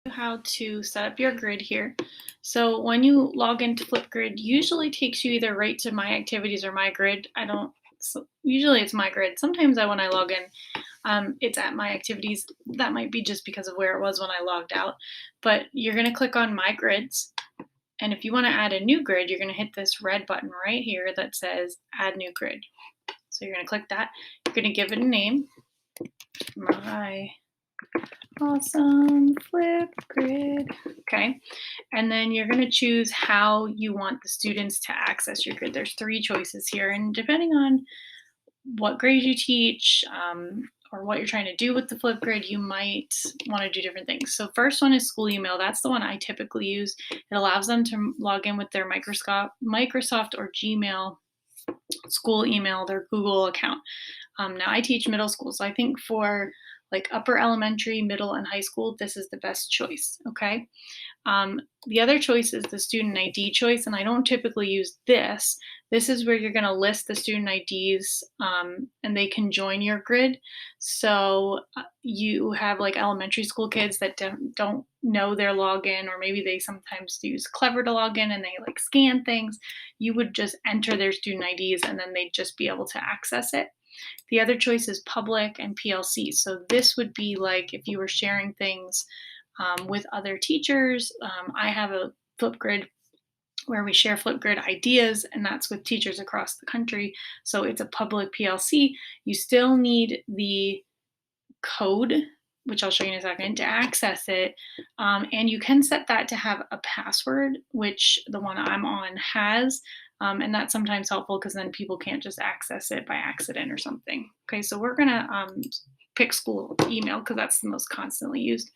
How to set up your grid here. So when you log into FlipGrid, usually takes you either right to My Activities or My Grid. I don't. Usually it's My Grid. Sometimes when I log in, it's at My Activities. That might be just because of where it was when I logged out. But you're going to click on My Grids, and if you want to add a new grid, you're going to hit this red button right here that says Add New Grid. So you're going to click that. You're going to give it a name. My Awesome FlipGrid. Okay. And then you're going to choose how you want the students to access your grid. There's three choices here. And depending on what grade you teach or what you're trying to do with the FlipGrid, you might want to do different things. So first one is school email. That's the one I typically use. It allows them to log in with their Microsoft or Gmail school email, their Google account. Now I teach middle school, so I think for like upper elementary, middle, and high school, this is the best choice, okay? The other choice is the student ID choice, and I don't typically use this. This is where you're gonna list the student IDs and they can join your grid. So you have like elementary school kids that don't know their login, or maybe they sometimes use Clever to log in and they like scan things. You would just enter their student IDs and then they'd just be able to access it. The other choice is public and PLC. So this would be like if you were sharing things with other teachers. I have a FlipGrid where we share FlipGrid ideas, and that's with teachers across the country. So it's a public PLC. You still need the code, which I'll show you in a second, to access it. And you can set that to have a password, which the one I'm on has. And that's sometimes helpful because then people can't just access it by accident or something. Okay, so we're gonna pick school email because that's the most constantly used.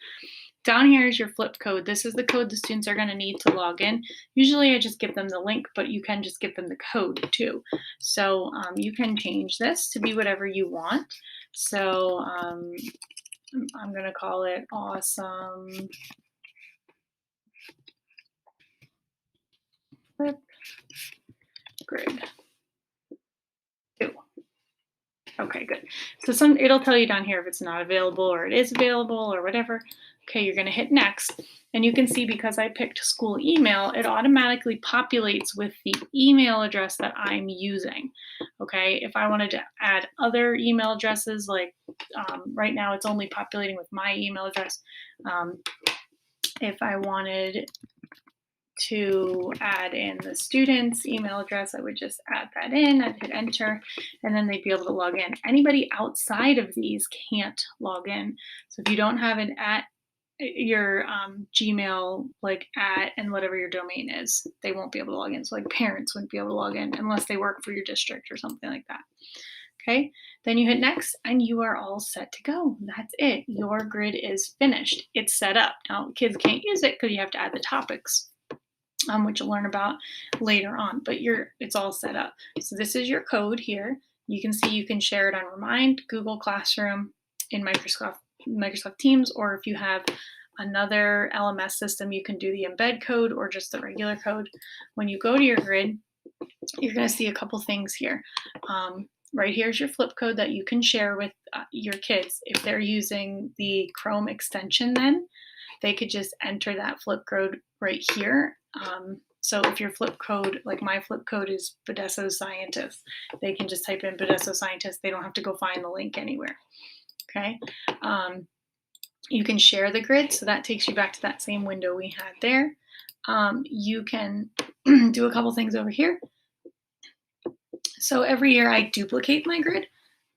Down here is your flip code. This is the code the students are going to need to log in. Usually I just give them the link, but you can just give them the code too. So you can change this to be whatever you want. So I'm going to call it Awesome Flip Grid 2. Okay, good. So it'll tell you down here if it's not available or it is available or whatever. Okay, you're going to hit next. And you can see because I picked school email, it automatically populates with the email address that I'm using. Okay, if I wanted to add other email addresses, like right now it's only populating with my email address. If I wanted to add in the student's email address, I would just add that in, I'd hit enter, and then they'd be able to log in. Anybody outside of these can't log in. So if you don't have an at your Gmail, like at and whatever your domain is, they won't be able to log in. So like parents wouldn't be able to log in unless they work for your district or something like that. Okay, then you hit next and you are all set to go. That's it. Your grid is finished. It's set up. Now kids can't use it because you have to add the topics. Which you'll learn about later on, but it's all set up. So this is your code here. You can see you can share it on Remind, Google Classroom, in Microsoft Teams, or if you have another LMS system, you can do the embed code or just the regular code. When you go to your grid, you're going to see a couple things here. Right here's your flip code that you can share with your kids. If they're using the Chrome extension, then they could just enter that flip code right here. So if your flip code, like my flip code is Bodesso Scientist, they can just type in Bodesso Scientist. They don't have to go find the link anywhere. Okay. You can share the grid, so that takes you back to that same window we had there. You can do a couple things over here. So every year I duplicate my grid.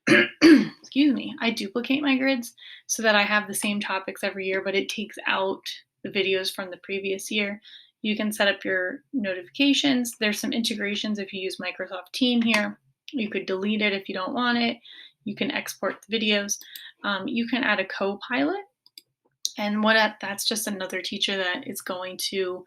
Excuse me, I duplicate my grids so that I have the same topics every year, but it takes out the videos from the previous year. You can set up your notifications. There's some integrations if you use Microsoft Team here. You could delete it if you don't want it. You can export the videos. You can add a co-pilot. And that's just another teacher that is going to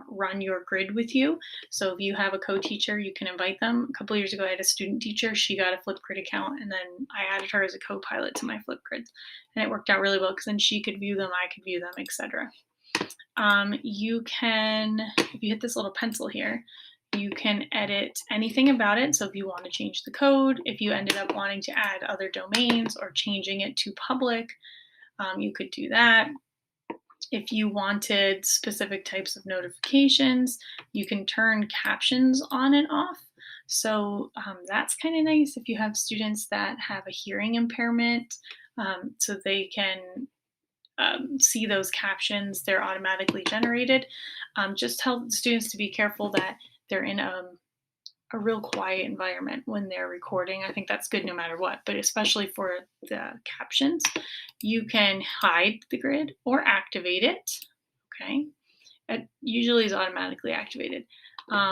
run your grid with you. So if you have a co-teacher, you can invite them. A couple of years ago, I had a student teacher. She got a FlipGrid account, and then I added her as a co-pilot to my FlipGrids. And it worked out really well because then she could view them, I could view them, etc. You can, if you hit this little pencil here, you can edit anything about it. So if you want to change the code, if you ended up wanting to add other domains or changing it to public, you could do that. If you wanted specific types of notifications, you can turn captions on and off. So that's kind of nice if you have students that have a hearing impairment, so they can see those captions. They're automatically generated. Just tell the students to be careful that they're in a real quiet environment when they're recording. I think that's good no matter what, but especially for the captions, you can hide the grid or activate it. Okay. It usually is automatically activated.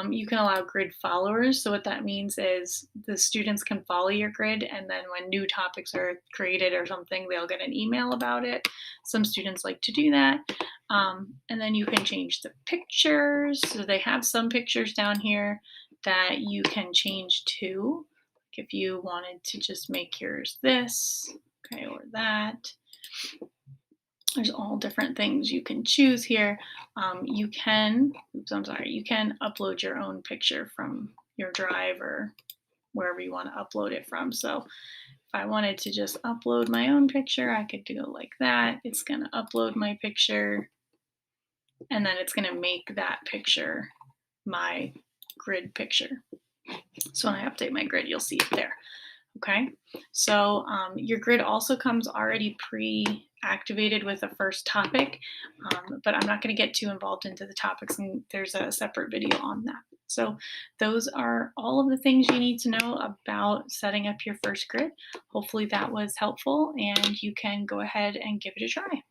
You can allow grid followers. So what that means is the students can follow your grid, and then when new topics are created or something, they'll get an email about it. Some students like to do that. And then you can change the pictures. So they have some pictures down here that you can change to. Like if you wanted to just make yours this, okay, or that. There's all different things you can choose here. You can upload your own picture from your drive or wherever you want to upload it from. So if I wanted to just upload my own picture, I could do it like that. It's going to upload my picture, and then it's going to make that picture my grid picture. So when I update my grid, you'll see it there. Okay, so your grid also comes already pre-activated with a first topic, but I'm not going to get too involved into the topics, and there's a separate video on that. So those are all of the things you need to know about setting up your first grid. Hopefully that was helpful, and you can go ahead and give it a try.